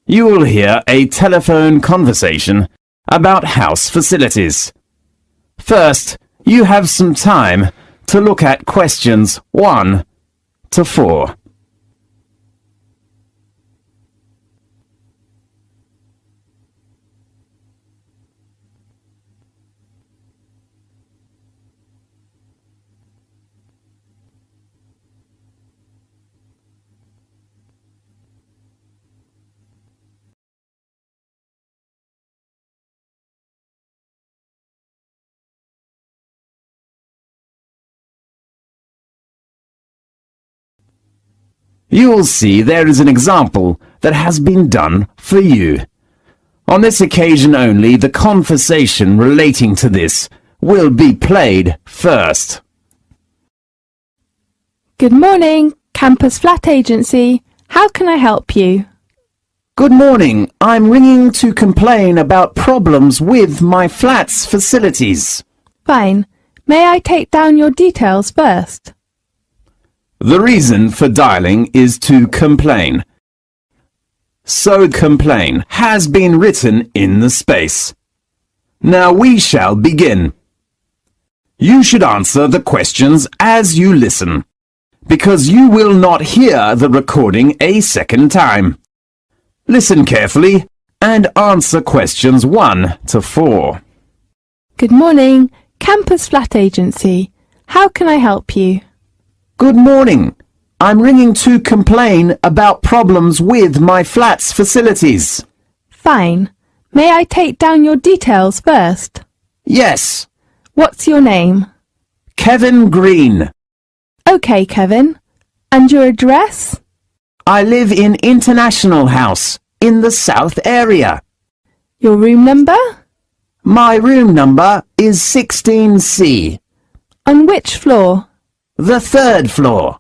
You will hear a telephone conversation about house facilities. First, you have some time to look at questions 1 to 4. You will see there is an example that has been done for you. On this occasion only, the conversation relating to this will be played first. Good morning, Campus Flat Agency. How can I help you? Good morning. I'm ringing to complain about problems with my flat's facilities. Fine. May I take down your details first? The reason for dialing is to complain. So complain has been written in the space. Now we shall begin. You should answer the questions as you listen, because you will not hear the recording a second time. Listen carefully and answer questions 1 to 4. Good morning, Campus Flat Agency. How can I help you? Good morning. I'm ringing to complain about problems with my flat's facilities. Fine. May I take down your details first? Yes. What's your name? Kevin Green. OK, Kevin. And your address? I live in International House in the South area. Your room number? My room number is 16C. On which floor? The 3rd floor.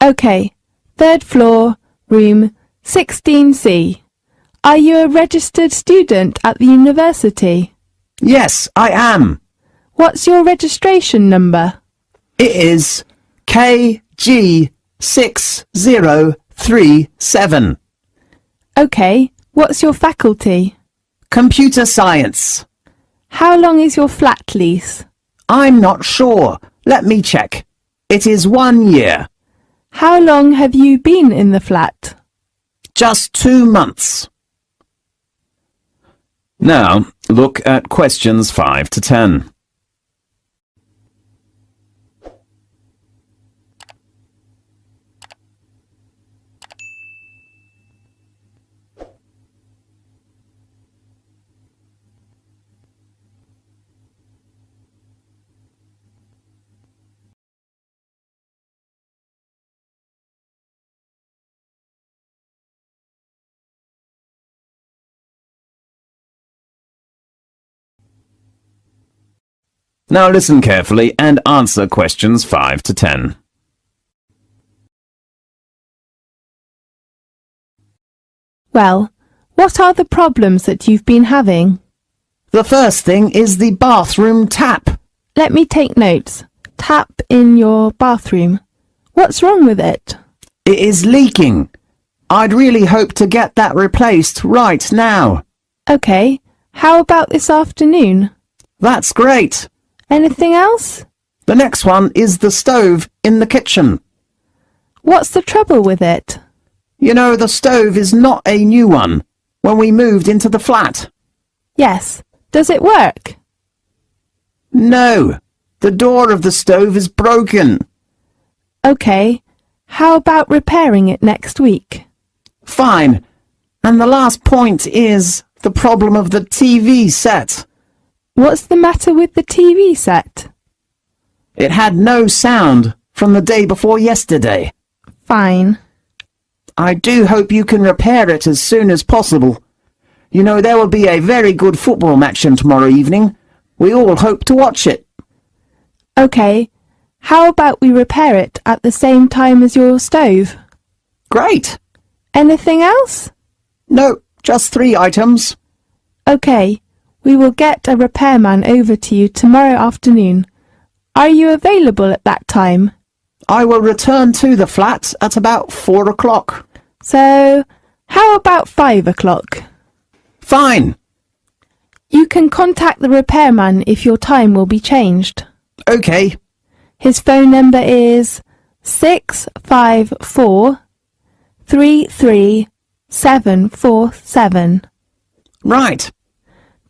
OK. 3rd floor, room 16C. Are you a registered student at the university? Yes, I am. What's your registration number? It is KG6037. OK. What's your faculty? Computer science. How long is your flat lease? I'm not sure. Let me check. It is 1 year. How long have you been in the flat? Just 2 months. Now, look at questions 5 to 10. Now listen carefully and answer questions 5 to 10. Well, what are the problems that you've been having? The first thing is the bathroom tap. Let me take notes. Tap in your bathroom. What's wrong with it? It is leaking. I'd really hope to get that replaced right now. OK. How about this afternoon? That's great. Anything else? The next one is the stove in the kitchen. What's the trouble with it? You know, the stove is not a new one when we moved into the flat. Yes. Does it work? No. The door of the stove is broken. OK. How about repairing it next week? Fine. And the last point is the problem of the TV set. What's the matter with the TV set? It had no sound from the day before yesterday. Fine. I do hope you can repair it as soon as possible. You know, there will be a very good football match on tomorrow evening. We all hope to watch it. OK. How about we repair it at the same time as your stove? Great. Anything else? No, just 3 items. OK. We will get a repairman over to you tomorrow afternoon. Are you available at that time? I will return to the flat at about 4 o'clock. So, How about 5 o'clock? Fine. You can contact the repairman if your time will be changed. Okay. His phone number is 654 33747. Right.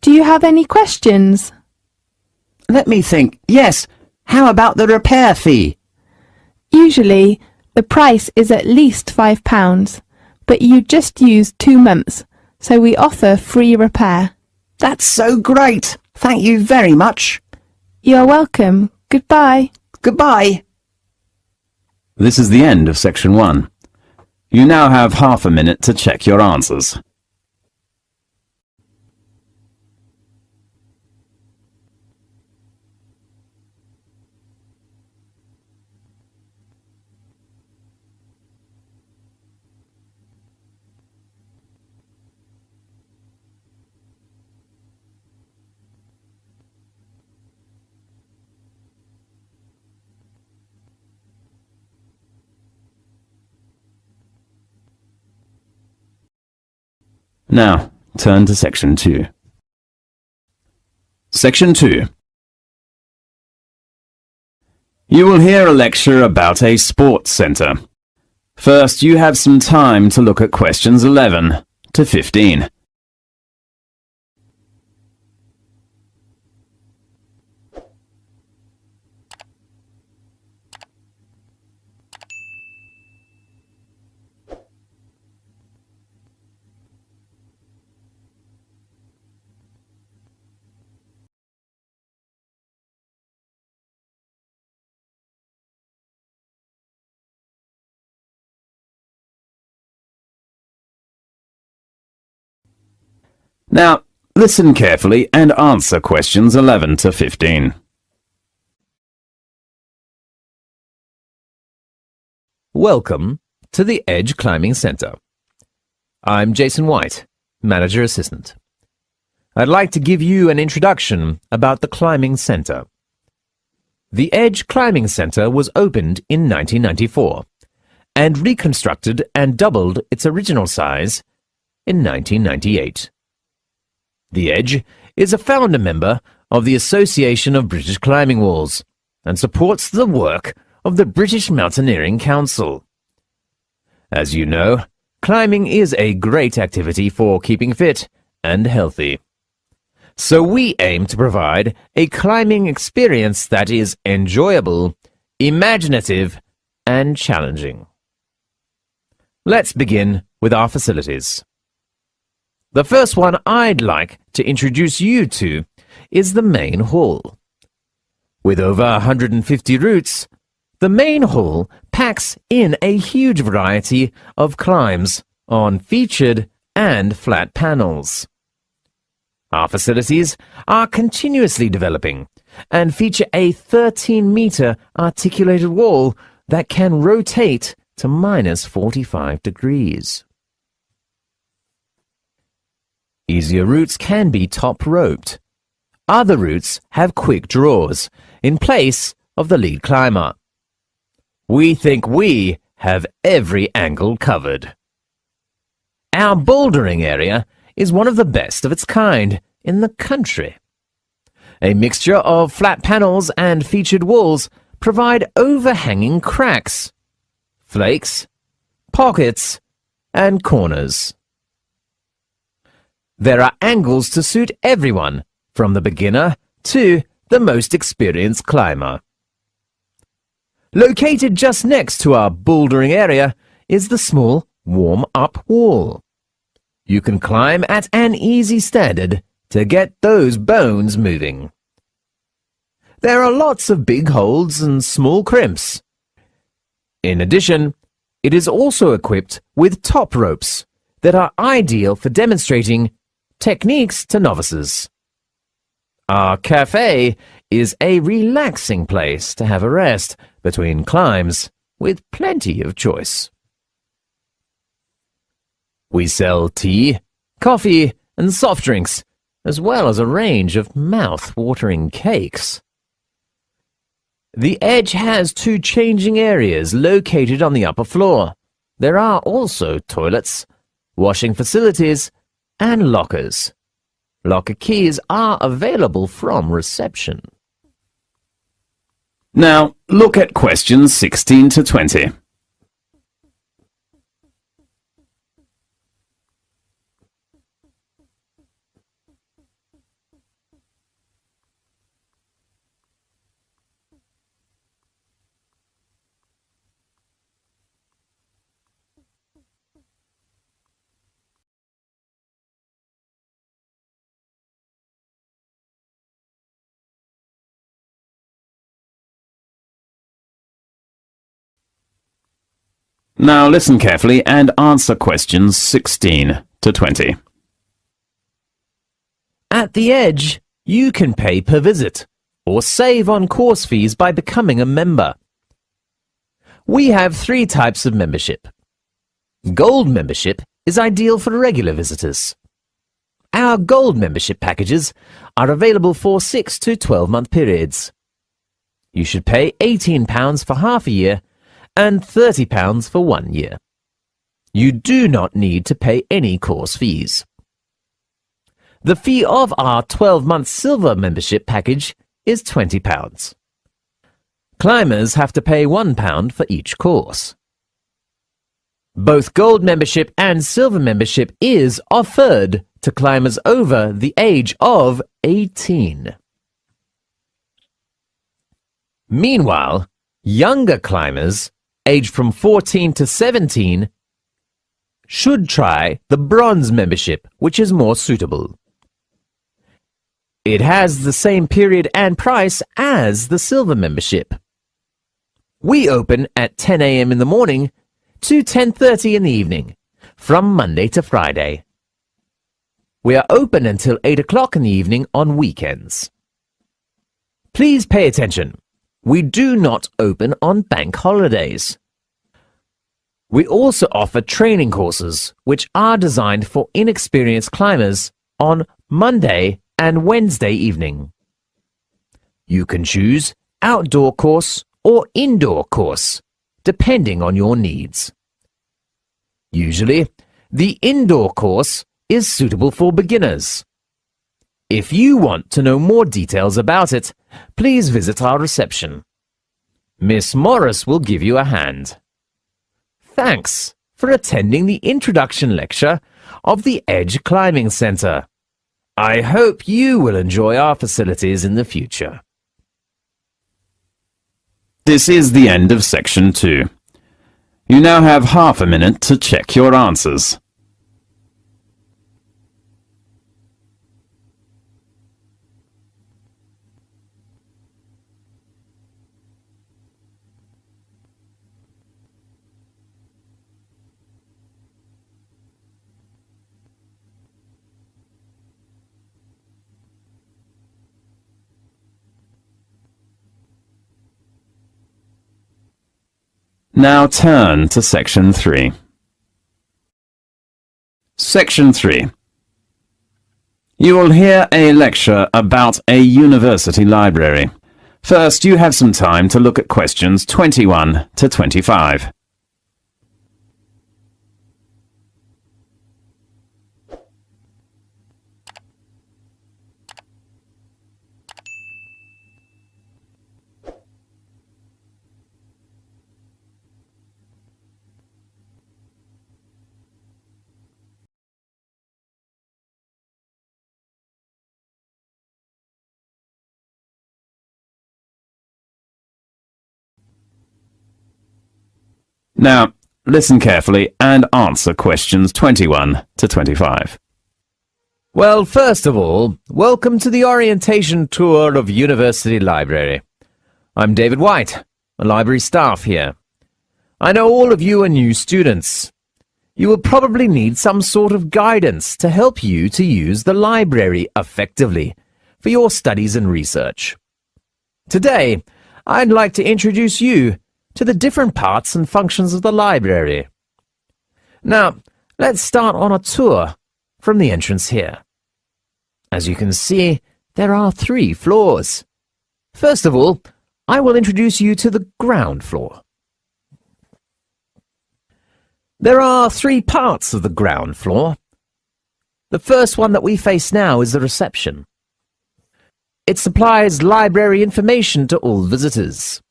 Do you have any questions? Let me think. Yes. How about the repair fee? Usually, the price is at least £5, but you just used 2 months, so we offer free repair. That's so great. Thank you very much. You're welcome. Goodbye. Goodbye. This is the end of section 1. You now have half a minute to check your answers. Now, turn to section 2. Section 2. You will hear a lecture about a sports centre. First, you have some time to look at questions 11 to 15. Now, listen carefully and answer questions 11 to 15. Welcome to the Edge Climbing Center. I'm Jason White, Manager Assistant. I'd like to give you an introduction about the Climbing Center. The Edge Climbing Center was opened in 1994 and reconstructed and doubled its original size in 1998. The Edge is a founder member of the Association of British Climbing Walls and supports the work of the British Mountaineering Council. As you know, climbing is a great activity for keeping fit and healthy. So we aim to provide a climbing experience that is enjoyable, imaginative, and challenging. Let's begin with our facilities. The first one I'd like to introduce you to is the main hall. With over 150 routes, the main hall packs in a huge variety of climbs on featured and flat panels. Our facilities are continuously developing and feature a 13-meter articulated wall that can rotate to -45 degrees. Easier routes can be top-roped. Other routes have quick draws in place of the lead climber. We think we have every angle covered. Our bouldering area is one of the best of its kind in the country. A mixture of flat panels and featured walls provide overhanging cracks, flakes, pockets, and corners. There are angles to suit everyone, from the beginner to the most experienced climber. Located just next to our bouldering area is the small warm-up wall. You can climb at an easy standard to get those bones moving. There are lots of big holds and small crimps. In addition, it is also equipped with top ropes that are ideal for demonstrating techniques to novices. Our cafe is a relaxing place to have a rest between climbs with plenty of choice. We sell tea, coffee, and soft drinks, as well as a range of mouth-watering cakes. The Edge has 2 changing areas located on the upper floor. There are also toilets, washing facilities, and lockers. Locker keys are available from reception. Now, look at questions 16 to 20. Now listen carefully and answer questions 16 to 20. At the Edge, you can pay per visit or save on course fees by becoming a member. We have 3 types of membership. Gold membership is ideal for regular visitors. Our Gold membership packages are available for 6 to 12-month periods. You should pay £18 for half a year and £30 for 1 year. You do not need to pay any course fees. The fee of our 12-month Silver membership package is £20. Climbers have to pay £1 for each course. Both Gold membership and Silver membership is offered to climbers over the age of 18. Meanwhile, younger climbers aged from 14 to 17 should try the Bronze membership, which is more suitable. It has the same period and price as the Silver membership. We open at 10 a.m. in the morning to 10:30 in the evening, from Monday to Friday. We are open until 8 o'clock in the evening on weekends. Please pay attention. We do not open on bank holidays. We also offer training courses, which are designed for inexperienced climbers on Monday and Wednesday evening. You can choose outdoor course or indoor course, depending on your needs. Usually, the indoor course is suitable for beginners. If you want to know more details about it, please visit our reception. Miss Morris will give you a hand. Thanks for attending the introduction lecture of the Edge Climbing Centre. I hope you will enjoy our facilities in the future. This is the end of section 2. You now have half a minute to check your answers. Now turn to section 3. Section 3. You will hear a lecture about a university library. First, you have some time to look at questions 21 to 25. Now, listen carefully and answer questions 21 to 25. Well, first of all, welcome to the orientation tour of University Library. I'm David White, a library staff here. I know all of you are new students. You will probably need some sort of guidance to help you to use the library effectively for your studies and research. Today, I'd like to introduce you to the different parts and functions of the library. Now, let's start on a tour from the entrance here. As you can see, there are 3 floors. First of all, I will introduce you to the ground floor. There are 3 parts of the ground floor. The first one that we face now is the reception. It supplies library information to all visitors.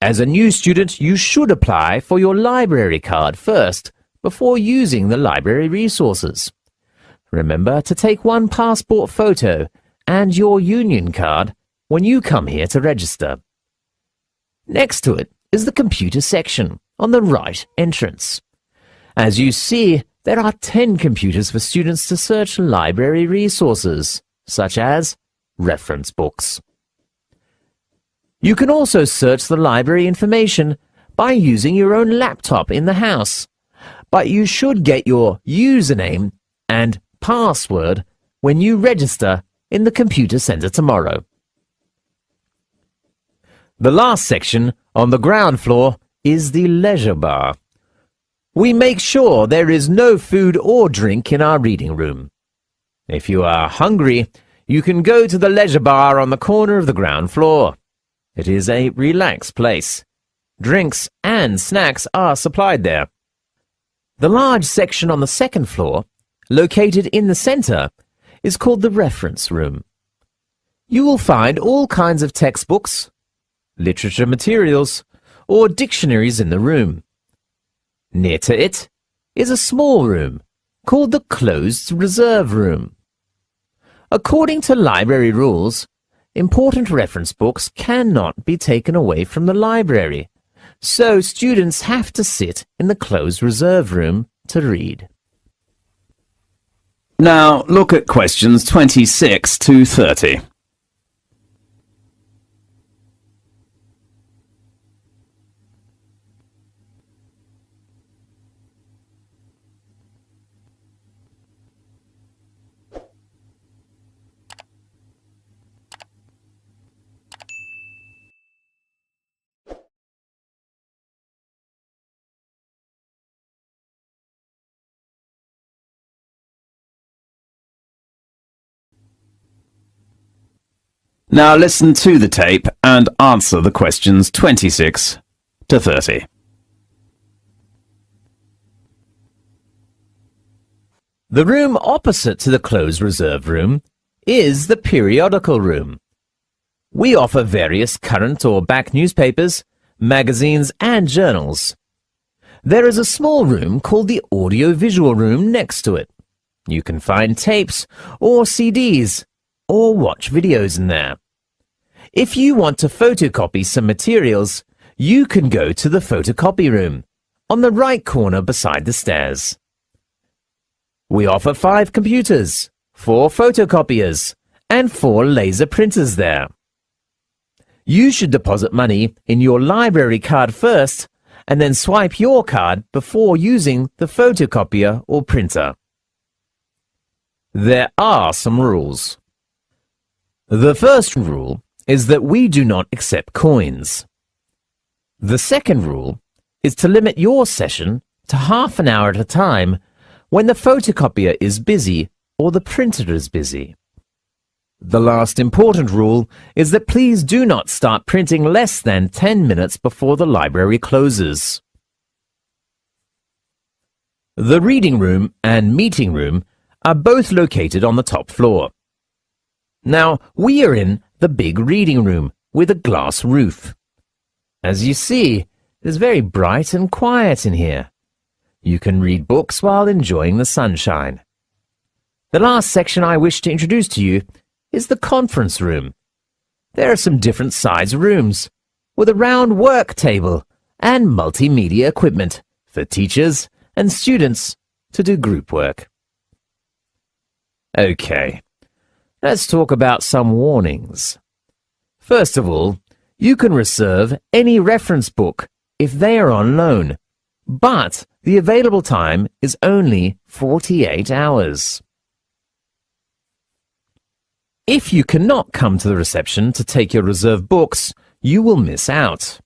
As a new student, you should apply for your library card first before using the library resources. Remember to take one passport photo and your union card when you come here to register. Next to it is the computer section on the right entrance. As you see, there are 10 computers for students to search library resources, such as reference books. You can also search the library information by using your own laptop in the house, but you should get your username and password when you register in the computer center tomorrow. The last section on the ground floor is the leisure bar. We make sure there is no food or drink in our reading room. If you are hungry, you can go to the leisure bar on the corner of the ground floor. It is a relaxed place. Drinks and snacks are supplied there. The large section on the second floor, located in the center, is called the reference room. You will find all kinds of textbooks, literature materials, or dictionaries in the room. Near to it is a small room called the closed reserve room. According to library rules, important reference books cannot be taken away from the library, so students have to sit in the closed reserve room to read. Now look at questions 26 to 30. Now listen to the tape and answer the questions 26 to 30. The room opposite to the closed reserve room is the periodical room. We offer various current or back newspapers, magazines and journals. There is a small room called the audio-visual room next to it. You can find tapes or CDs or watch videos in there. If you want to photocopy some materials, you can go to the photocopy room on the right corner beside the stairs. We offer 5 computers, 4 photocopiers, and 4 laser printers there. You should deposit money in your library card first and then swipe your card before using the photocopier or printer. There are some rules. The first rule is that we do not accept coins. The second rule is to limit your session to half an hour at a time when the photocopier is busy or the printer is busy. The last important rule is that please do not start printing less than 10 minutes before the library closes. The reading room and meeting room are both located on the top floor. Now, we are in the big reading room with a glass roof. As you see, it is very bright and quiet in here. You can read books while enjoying the sunshine. The last section I wish to introduce to you is the conference room. There are some different size rooms with a round work table and multimedia equipment for teachers and students to do group work. Okay. Let's talk about some warnings. First of all, you can reserve any reference book if they are on loan, but the available time is only 48 hours. If you cannot come to the reception to take your reserved books, you will miss out.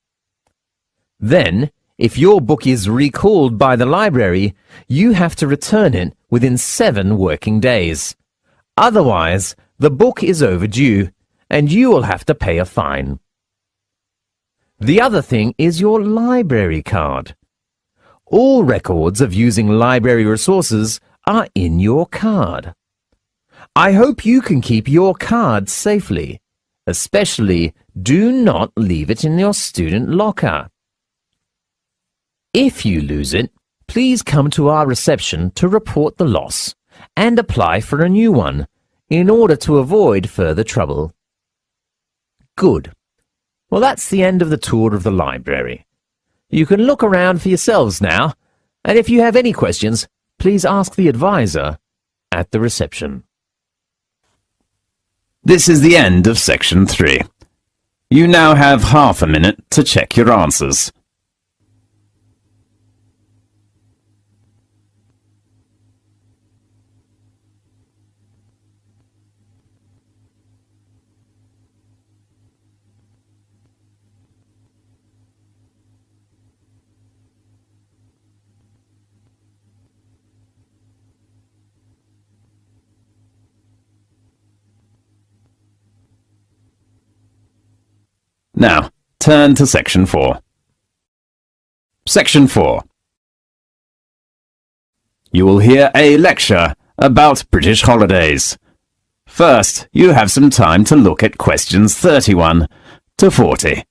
Then, if your book is recalled by the library, you have to return it within 7 working days. Otherwise, the book is overdue, and you will have to pay a fine. The other thing is your library card. All records of using library resources are in your card. I hope you can keep your card safely. Especially, do not leave it in your student locker. If you lose it, please come to our reception to report the loss and apply for a new one in order to avoid further trouble. Good. Well, that's the end of the tour of the library. You can look around for yourselves now, and if you have any questions, please ask the advisor at the reception. This is the end of section 3. You now have half a minute to check your answers. Now, turn to section 4. Section 4. You will hear a lecture about British holidays. First, you have some time to look at questions 31 to 40.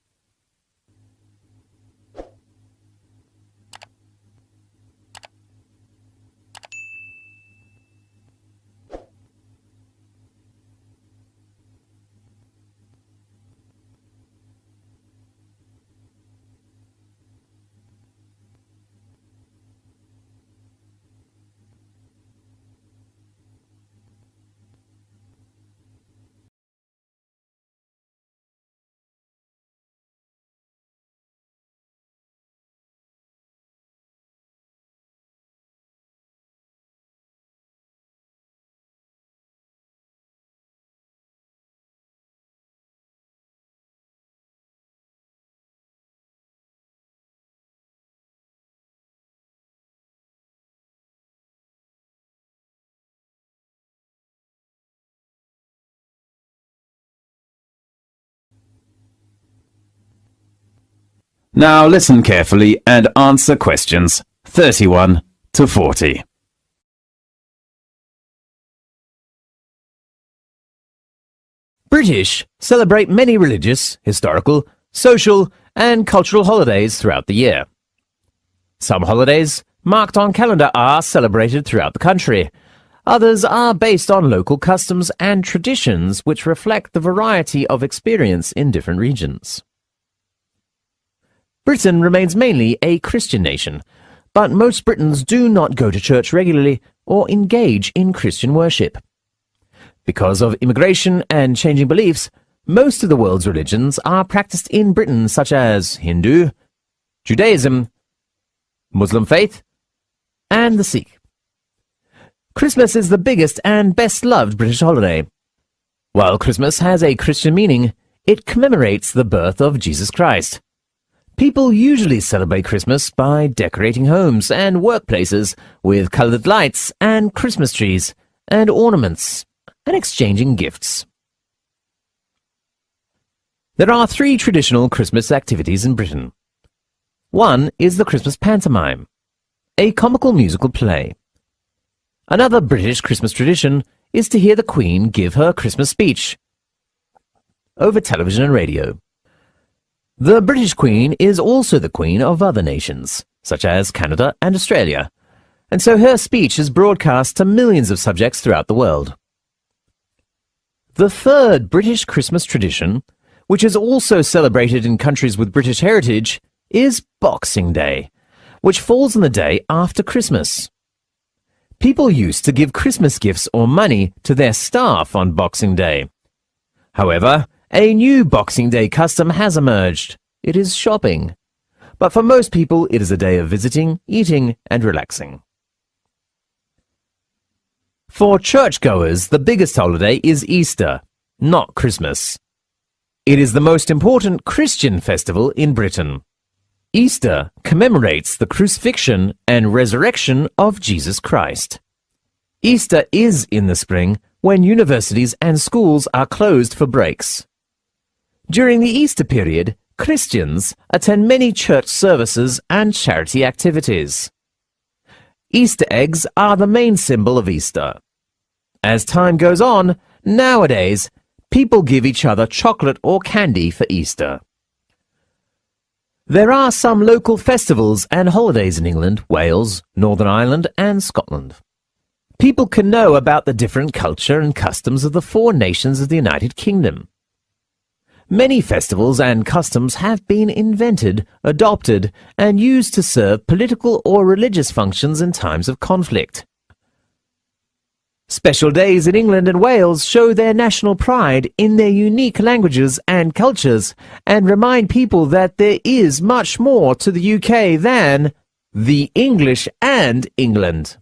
Now listen carefully and answer questions 31 to 40. British celebrate many religious, historical, social, and cultural holidays throughout the year. Some holidays marked on calendar are celebrated throughout the country. Others are based on local customs and traditions which reflect the variety of experience in different regions. Britain remains mainly a Christian nation, but most Britons do not go to church regularly or engage in Christian worship. Because of immigration and changing beliefs, most of the world's religions are practiced in Britain, such as Hindu, Judaism, Muslim faith, and the Sikh. Christmas is the biggest and best-loved British holiday. While Christmas has a Christian meaning, it commemorates the birth of Jesus Christ. People usually celebrate Christmas by decorating homes and workplaces with colored lights and Christmas trees and ornaments and exchanging gifts. There are 3 traditional Christmas activities in Britain. One is the Christmas pantomime, a comical musical play. Another British Christmas tradition is to hear the Queen give her Christmas speech over television and radio. The British Queen is also the Queen of other nations, such as Canada and Australia, and so her speech is broadcast to millions of subjects throughout the world. The third British Christmas tradition, which is also celebrated in countries with British heritage, is Boxing Day, which falls on the day after Christmas. People used to give Christmas gifts or money to their staff on Boxing Day. However, a new Boxing Day custom has emerged. It is shopping. But for most people, it is a day of visiting, eating, and relaxing. For churchgoers, the biggest holiday is Easter, not Christmas. It is the most important Christian festival in Britain. Easter commemorates the crucifixion and resurrection of Jesus Christ. Easter is in the spring when universities and schools are closed for breaks. During the Easter period, Christians attend many church services and charity activities. Easter eggs are the main symbol of Easter. As time goes on, nowadays, people give each other chocolate or candy for Easter. There are some local festivals and holidays in England, Wales, Northern Ireland and Scotland. People can know about the different culture and customs of the 4 nations of the United Kingdom. Many festivals and customs have been invented, adopted, and used to serve political or religious functions in times of conflict. Special days in England and Wales show their national pride in their unique languages and cultures and remind people that there is much more to the UK than the English and England.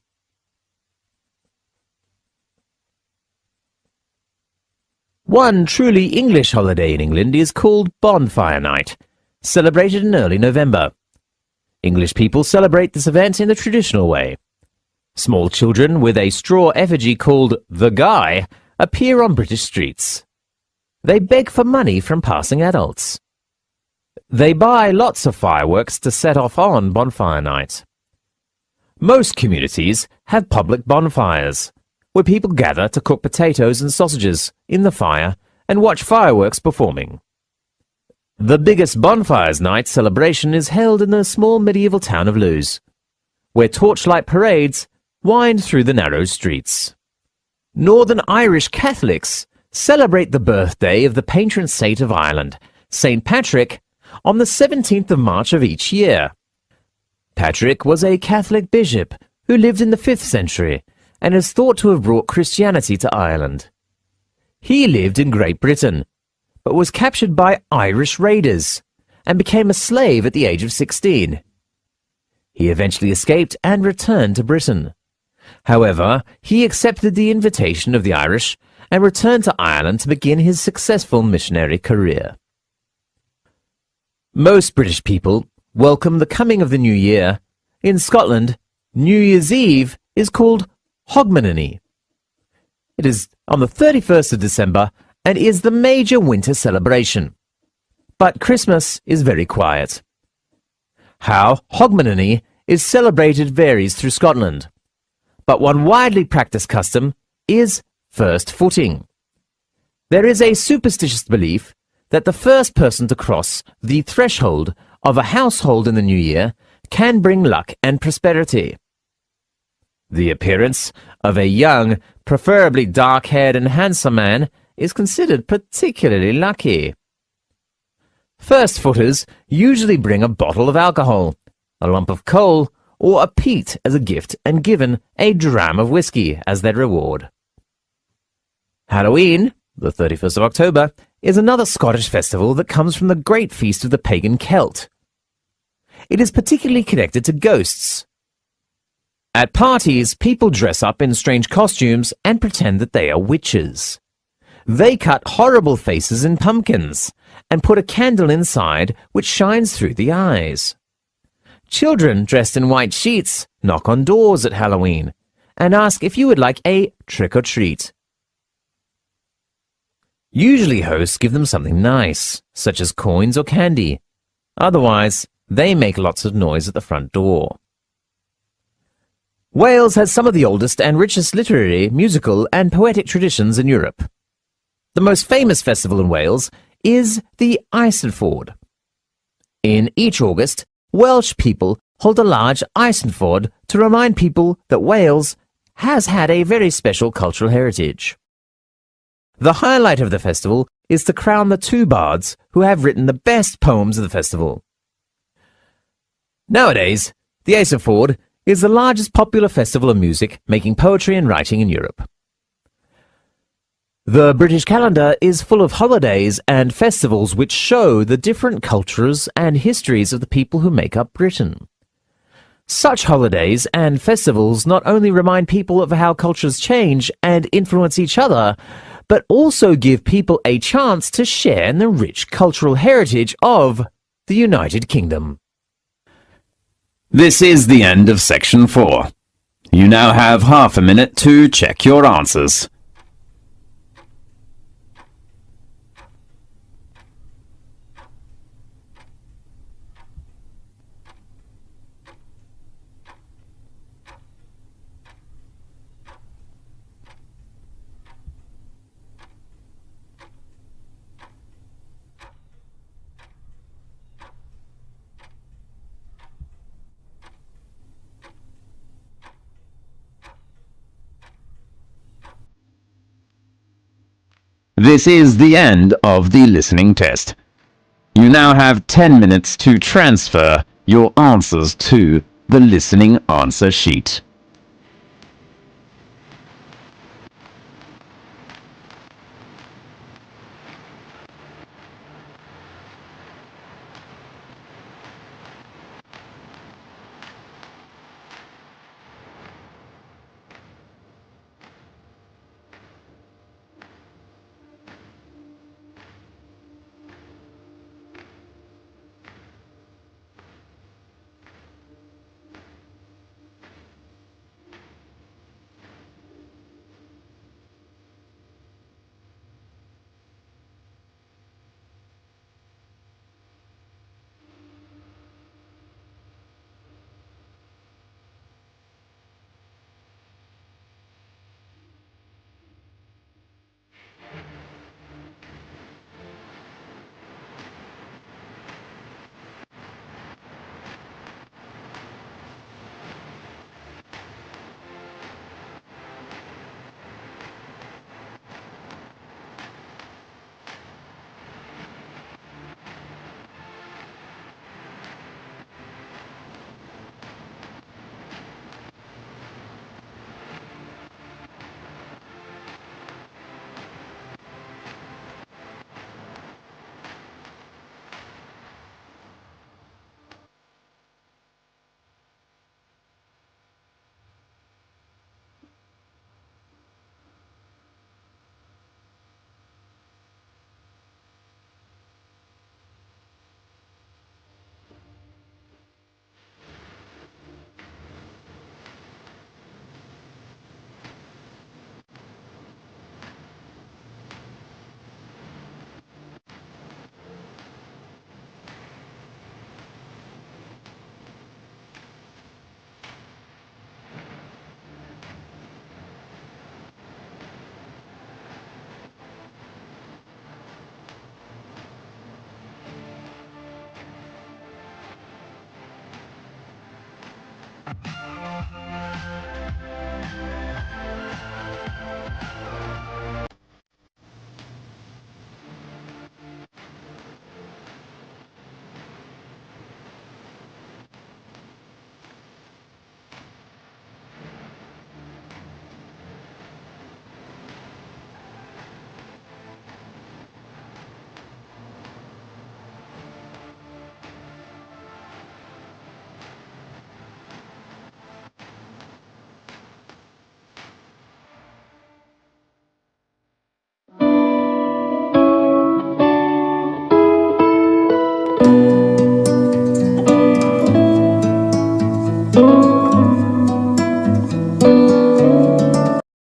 One truly English holiday in England is called Bonfire Night, celebrated in early November. English people celebrate this event in the traditional way. Small children with a straw effigy called the Guy appear on British streets. They beg for money from passing adults. They buy lots of fireworks to set off on Bonfire Night. Most communities have public bonfires, where people gather to cook potatoes and sausages in the fire and watch fireworks performing. The biggest bonfires night celebration is held in the small medieval town of Lewes, where torchlight parades wind through the narrow streets. Northern Irish Catholics celebrate the birthday of the patron saint of Ireland, St. Patrick, on the 17th of March of each year. Patrick was a Catholic bishop who lived in the 5th century and is thought to have brought Christianity to Ireland. He lived in Great Britain, but was captured by Irish raiders and became a slave at the age of 16. He eventually escaped and returned to Britain. However, he accepted the invitation of the Irish and returned to Ireland to begin his successful missionary career. Most British people welcome the coming of the new year. In Scotland, New Year's Eve is called Hogmanay. It is on the 31st of December and is the major winter celebration. But Christmas is very quiet. How Hogmanay is celebrated varies through Scotland, but one widely practiced custom is first footing. There is a superstitious belief that the first person to cross the threshold of a household in the new year can bring luck and prosperity. The appearance of a young, preferably dark-haired and handsome man is considered particularly lucky. First-footers usually bring a bottle of alcohol, a lump of coal, or a peat as a gift and given a dram of whiskey as their reward. Halloween, the 31st of October, is another Scottish festival that comes from the great feast of the pagan Celt. It is particularly connected to ghosts. At parties, people dress up in strange costumes and pretend that they are witches. They cut horrible faces in pumpkins and put a candle inside which shines through the eyes. Children dressed in white sheets knock on doors at Halloween and ask if you would like a trick-or-treat. Usually hosts give them something nice, such as coins or candy. Otherwise, they make lots of noise at the front door. Wales has some of the oldest and richest literary, musical and poetic traditions in Europe. The most famous festival in Wales is the Eisteddfod. In each August, Welsh people hold a large Eisteddfod to remind people that Wales has had a very special cultural heritage. The highlight of the festival is to crown the 2 bards who have written the best poems of the festival. Nowadays, the Eisteddfod is the largest popular festival of music, making poetry and writing in Europe. The British calendar is full of holidays and festivals which show the different cultures and histories of the people who make up Britain. Such holidays and festivals not only remind people of how cultures change and influence each other, but also give people a chance to share in the rich cultural heritage of the United Kingdom. This is the end of section 4. You now have half a minute to check your answers. This is the end of the listening test. You now have 10 minutes to transfer your answers to the listening answer sheet.